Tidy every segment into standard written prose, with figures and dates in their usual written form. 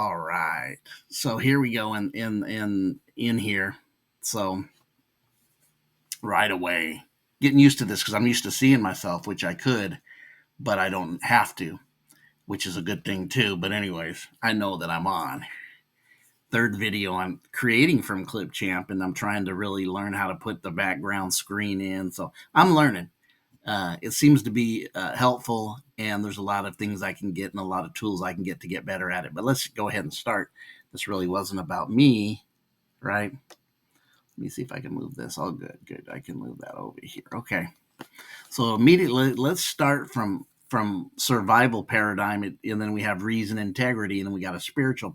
All right. So here we go in here. So right away, getting used to this because I'm used to seeing myself, which I could, but I don't have to, which is a good thing too. But anyways, I know that I'm on. Third video I'm creating from Clipchamp, and I'm trying to really learn how to put the background screen in. So I'm learning. It seems to be helpful, and there's a lot of things I can get and a lot of tools I can get to get better at it. But let's go ahead and start. This really wasn't about me, right? Let me see if I can move this. Oh, good. I can move that over here. Okay. So immediately, let's start from survival paradigm, and then we have reason, integrity, and then we got a spiritual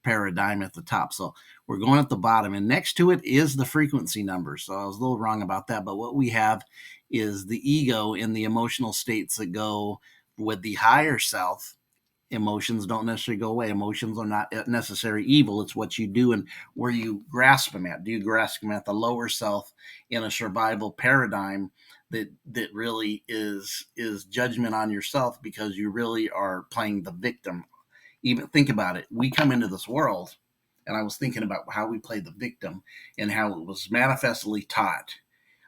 paradigm at the top. So we're going at the bottom, and next to it is the frequency number. So I was a little wrong about that, but what we have is the ego in the emotional states that go with the higher self. Emotions don't necessarily go away. Emotions are not necessarily evil. It's what you do and where you grasp them at. Do you grasp them at the lower self in a survival paradigm that really is judgment on yourself because you really are playing the victim? Even think about it. We come into this world, and I was thinking about how we play the victim and how it was manifestly taught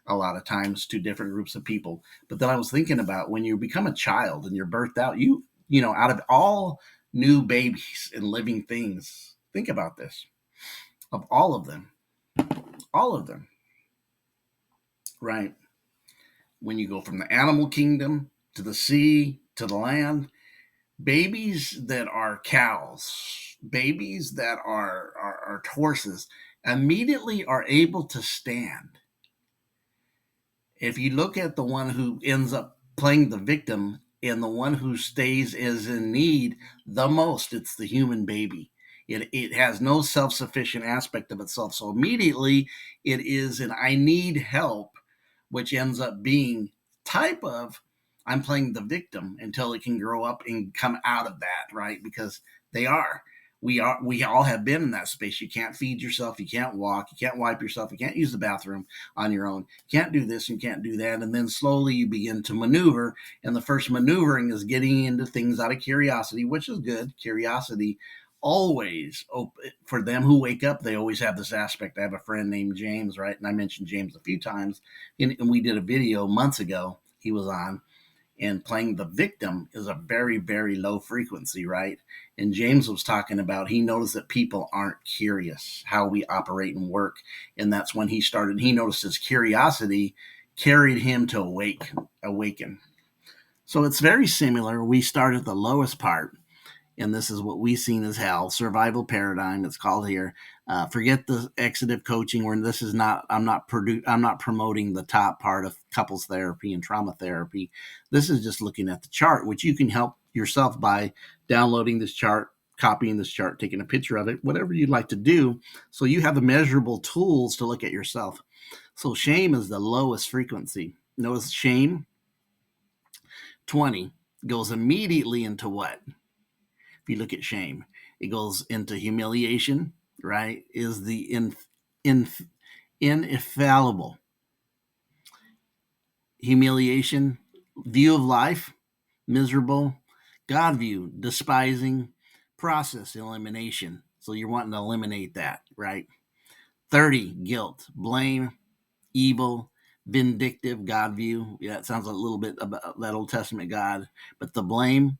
a lot of times to different groups of people. But then I was thinking about when you become a child and you're birthed out, out of all new babies and living things, think about this. Of all of them, right? When you go from the animal kingdom to the sea to the land, babies that are cows, babies that are horses, immediately are able to stand. If you look at the one who ends up playing the victim and the one who stays is in need the most, it's the human baby. It has no self-sufficient aspect of itself. So immediately it is an I need help, which ends up being type of I'm playing the victim until it can grow up and come out of that, right? Because they are. We all have been in that space. You can't feed yourself, you can't walk, you can't wipe yourself, you can't use the bathroom on your own. You can't do this, you can't do that. And then slowly you begin to maneuver. And the first maneuvering is getting into things out of curiosity, which is good. Curiosity always for them who wake up, they always have this aspect. I have a friend named James, right? And I mentioned James a few times. And we did a video months ago. He was on, and playing the victim is a very, very low frequency, right? And James was talking about he noticed that people aren't curious how we operate and work. And that's when he noticed his curiosity carried him to awaken. So it's very similar. We start at the lowest part, and this is what we've seen as hell survival paradigm. It's called here. Forget the exitive coaching, where this is not. I'm not promoting the top part of couples therapy and trauma therapy. This is just looking at the chart, which you can help yourself by downloading this chart, copying this chart, taking a picture of it, whatever you'd like to do, so you have the measurable tools to look at yourself. So shame is the lowest frequency. Notice shame 20 goes immediately into what? If you look at shame, it goes into humiliation, right? Is the in, infallible humiliation, view of life, miserable, God view, despising, process, elimination. So you're wanting to eliminate that, right? 30, guilt, blame, evil, vindictive, God view. Yeah, it sounds a little bit about that Old Testament God, but the blame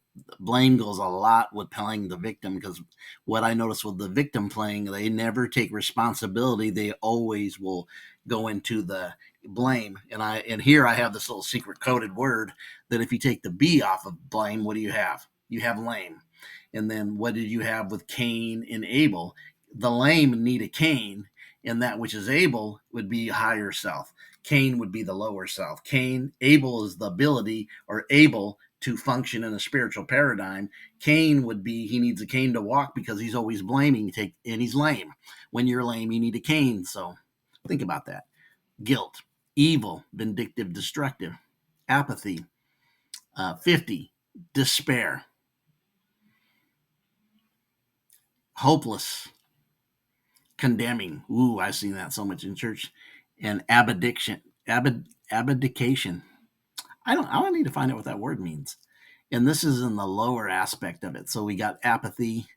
goes a lot with playing the victim, because what I notice with the victim playing, they never take responsibility. They always will go into the blame. And here I have this little secret coded word that if you take the B off of blame, what do you have? You have lame. And then what did you have with Cain and Abel? The lame need a Cain, and that which is able would be higher self. Cain would be the lower self. Abel is the ability or able to function in a spiritual paradigm. Cain would be, he needs a cane to walk because he's always blaming, and he's lame. When you're lame, you need a cane. So think about that. Guilt, evil, vindictive, destructive, apathy, 50, despair, hopeless, condemning. Ooh, I've seen that so much in church. And abdication. Abdication. I don't need to find out what that word means. And this is in the lower aspect of it. So we got apathy,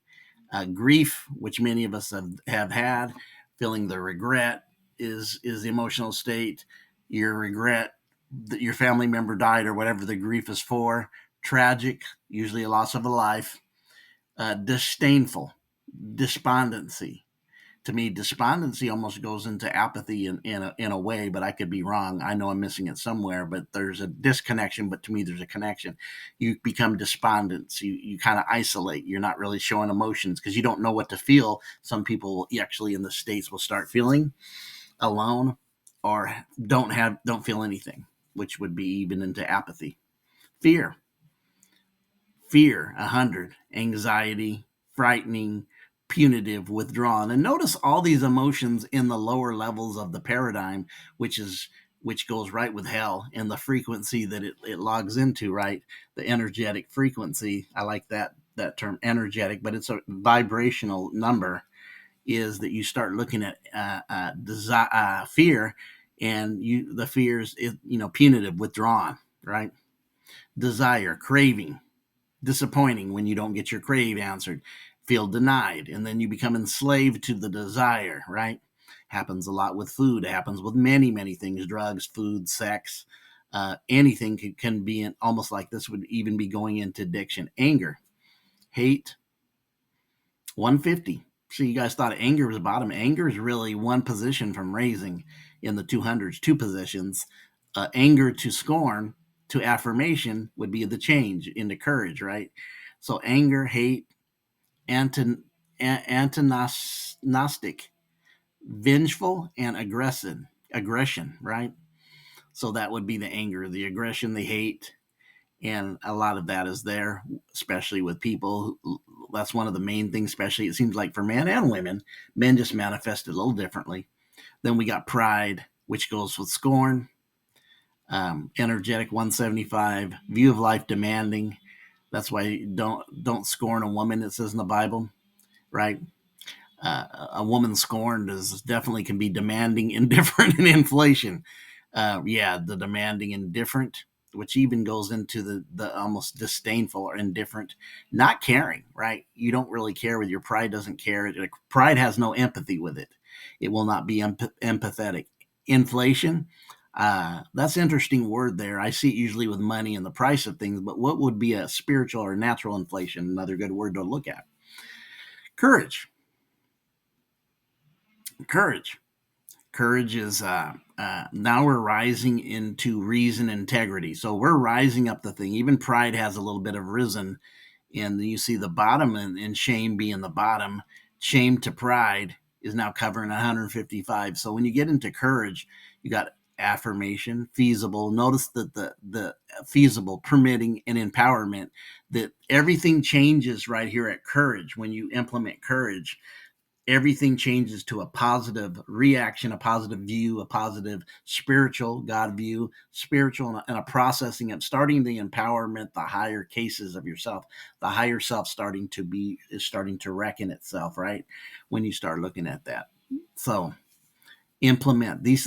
Grief, which many of us have had, feeling the regret is the emotional state. Your regret that your family member died or whatever the grief is for. Tragic, usually a loss of a life. Disdainful, despondency. To me, despondency almost goes into apathy in a way, but I could be wrong. I know I'm missing it somewhere, but there's a disconnection, but to me, there's a connection. You become despondent. You kind of isolate. You're not really showing emotions because you don't know what to feel. Some people actually in the States will start feeling alone or don't feel anything, which would be even into apathy. Fear, fear, 100, anxiety, frightening, punitive, withdrawn. And notice all these emotions in the lower levels of the paradigm, which goes right with hell and the frequency that it logs into, right? The energetic frequency. I like that term, energetic, but it's a vibrational number. Is that you start looking at fear, and the fears, punitive, withdrawn, right? Desire, craving, disappointing when you don't get your crave answered, feel denied, and then you become enslaved to the desire, right? Happens a lot with food. It happens with many, many things: drugs, food, sex. Anything can be almost like this would even be going into addiction. Anger, hate, 150. So you guys thought anger was bottom. Anger is really one position from raising in the 200s, two positions. Anger to scorn to affirmation would be the change into courage, right? So anger, hate, antagonistic, vengeful, and aggression, right? So that would be the anger, the aggression, the hate, and a lot of that is there, especially with people. That's one of the main things, especially it seems like for men and women. Men just manifest it a little differently. Then we got pride, which goes with scorn, energetic, 175, view of life demanding. That's why you don't scorn a woman, it says in the Bible, right? A woman scorned is definitely can be demanding, indifferent, and inflation. Yeah, the demanding, indifferent, which even goes into the almost disdainful or indifferent, not caring. Right? You don't really care with your pride. Doesn't care. Pride has no empathy with it. It will not be empathetic. Inflation. That's an interesting word there. I see it usually with money and the price of things, but what would be a spiritual or natural inflation? Another good word to look at. Courage. Courage. Courage is now we're rising into reason integrity. So we're rising up the thing. Even pride has a little bit of risen. And you see the bottom and shame being the bottom. Shame to pride is now covering 155. So when you get into courage, you got affirmation, feasible. Notice that the feasible, permitting, and empowerment, that everything changes right here at courage. When you implement courage, everything changes to a positive reaction, a positive view, a positive spiritual God view, spiritual, and a processing of starting the empowerment, the higher cases of yourself, the higher self starting to reckon itself, right? When you start looking at that. So implement these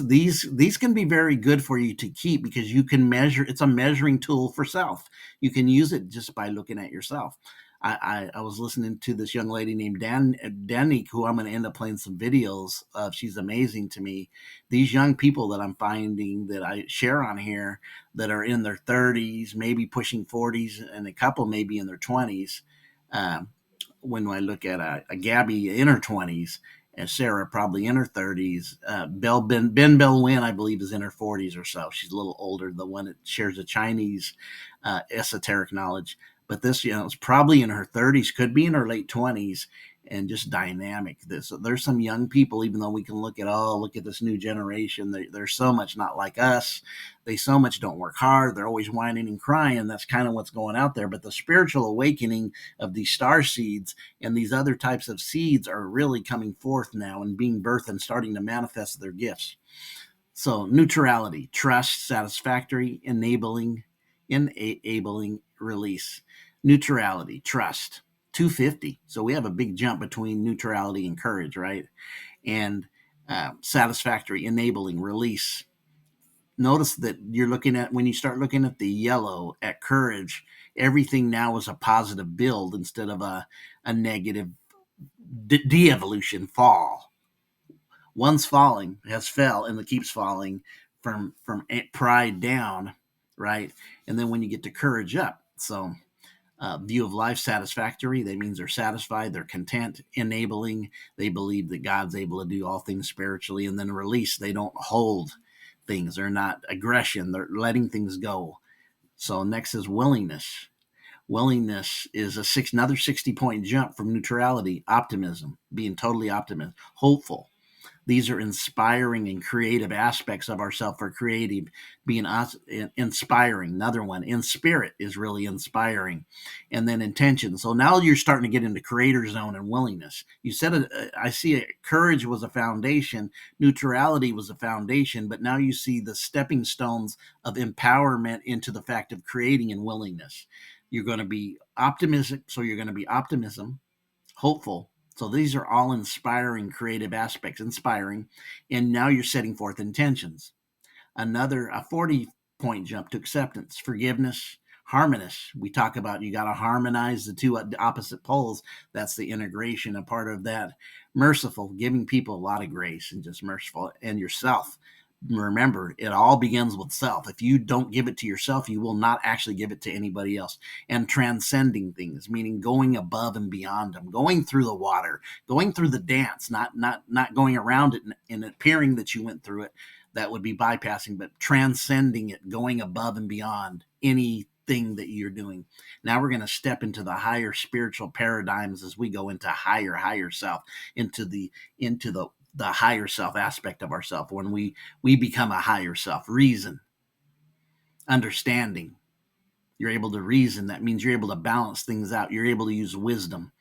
can be very good for you to keep because you can measure. It's a measuring tool for self. You can use it just by looking at yourself. I was listening to this young lady named Danique, who I'm going to end up playing some videos of. She's amazing to me. These young people that I'm finding that I share on here that are in their 30s, maybe pushing 40s, and a couple maybe in their 20s. Um, when I look at a Gabby in her 20s, and Sarah probably in her 30s. Ben Bell Wynn, I believe, is in her 40s or so. She's a little older, the one that shares the Chinese esoteric knowledge. But this, is probably in her 30s, could be in her late 20s, and just dynamic. There's some young people, even though we can look at this new generation. They're so much not like us. They so much don't work hard. They're always whining and crying. That's kind of what's going out there. But the spiritual awakening of these star seeds and these other types of seeds are really coming forth now and being birthed and starting to manifest their gifts. So neutrality, trust, satisfactory, enabling release. Neutrality, trust, 250. So we have a big jump between neutrality and courage, right? And satisfactory, enabling, release. Notice that you're looking at, when you start looking at the yellow at courage, everything now is a positive build instead of a negative de-evolution, fall. One's falling, has fell, and it keeps falling from pride down, right? And then when you get to courage up, so view of life satisfactory. That means they're satisfied, they're content, enabling. They believe that God's able to do all things spiritually. And then release. They don't hold things. They're not aggression. They're letting things go. So next is willingness. Willingness is another 60-point jump from neutrality, optimism, being totally optimistic, hopeful. These are inspiring and creative aspects of ourselves for creative, being inspiring. Another one, in spirit, is really inspiring. And then intention. So now you're starting to get into creator zone and willingness. You said, I see it, courage was a foundation, neutrality was a foundation, but now you see the stepping stones of empowerment into the fact of creating and willingness. You're going to be optimistic, so you're going to be optimism, hopeful. So these are all inspiring creative aspects, inspiring. And now you're setting forth intentions. A 40-point jump to acceptance, forgiveness, harmonious. We talk about you got to harmonize the two opposite poles. That's the integration, a part of that. Merciful, giving people a lot of grace and just merciful. And yourself. Remember, it all begins with self. If you don't give it to yourself, you will not actually give it to anybody else. And transcending things, meaning going above and beyond them, going through the water, going through the dance, not going around it and appearing that you went through it. That would be bypassing, but transcending it, going above and beyond anything that you're doing. Now we're going to step into the higher spiritual paradigms as we go into higher self, into the higher self aspect of ourself. When we become a higher self, reason, understanding. You're able to reason. That means you're able to balance things out. You're able to use wisdom.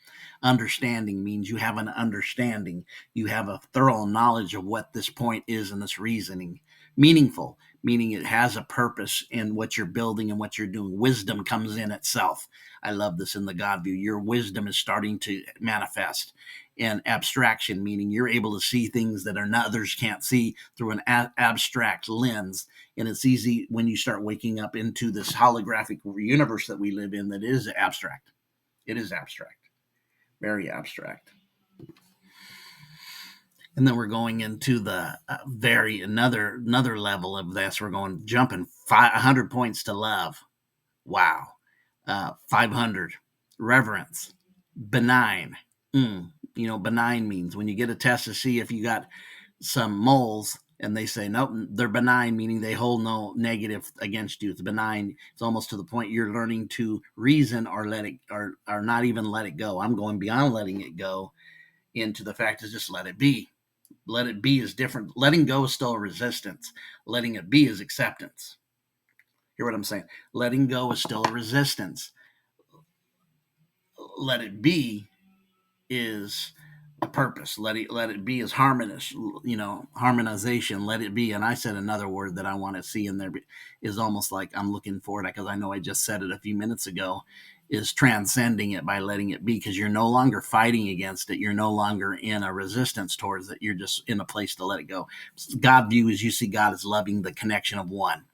Understanding means you have an understanding. You have a thorough knowledge of what this point is in this reasoning. Meaningful, meaning it has a purpose in what you're building and what you're doing. Wisdom comes in itself. I love this in the God view. Your wisdom is starting to manifest. And abstraction, meaning you're able to see things that others can't see through an abstract lens. And it's easy when you start waking up into this holographic universe that we live in that is abstract. It is abstract. Very abstract. And then we're going into the another level of this. We're going jumping 100 points to love. Wow. 500 reverence, benign. Benign means when you get a test to see if you got some moles and they say nope, they're benign, meaning they hold no negative against you. It's benign. It's almost to the point you're learning to reason or let it or not even let it go. I'm going beyond letting it go into the fact is just let it be. Let it be is different. Letting go is still a resistance. Letting it be is acceptance. Hear what I'm saying? Letting go is still a resistance. Let it be is a purpose. Let it be is harmonious, harmonization. Let it be. And I said another word that I want to see in there is almost like I'm looking for it because I know I just said it a few minutes ago, is transcending it by letting it be, because you're no longer fighting against it. You're no longer in a resistance towards it. You're just in a place to let it go. God view is you see God as loving the connection of one.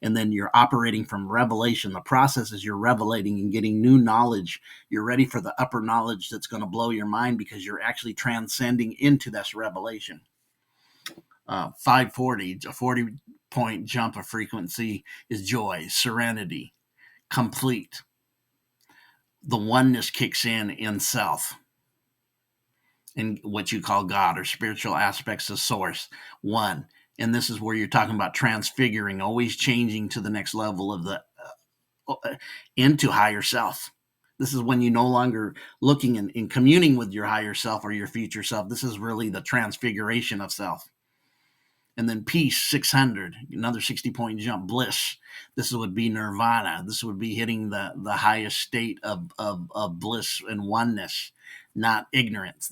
And then you're operating from revelation. The process is you're revelating and getting new knowledge. You're ready for the upper knowledge that's going to blow your mind because you're actually transcending into this revelation. 540, a 40-point jump of frequency is joy, serenity, complete. The oneness kicks in self, in what you call God or spiritual aspects of source. One. And this is where you're talking about transfiguring, always changing to the next level of the into higher self. This is when you no longer looking and communing with your higher self or your future self. This is really the transfiguration of self. And then peace, 600, another 60-point jump. Bliss, this would be nirvana. This would be hitting the highest state of bliss and oneness, not ignorance.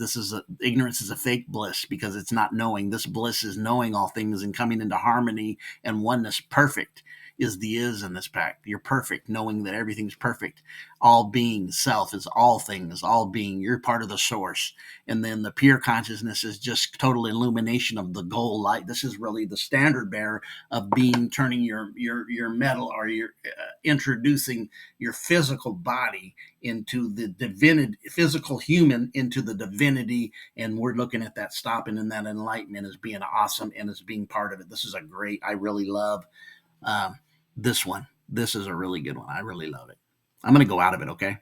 Ignorance is a fake bliss because it's not knowing. This bliss is knowing all things and coming into harmony and oneness, perfect. is the is in this pack. You're perfect, knowing that everything's perfect. All being, self is all things, all being. You're part of the source. And then the pure consciousness is just total illumination of the goal light. This is really the standard bearer of being, turning your metal, or your introducing your physical body into the divinity, physical human into the divinity. And we're looking at that stopping and that enlightenment as being awesome and as being part of it. This is a great, I really love this one. This is a really good one. I really love it. I'm going to go out of it. Okay.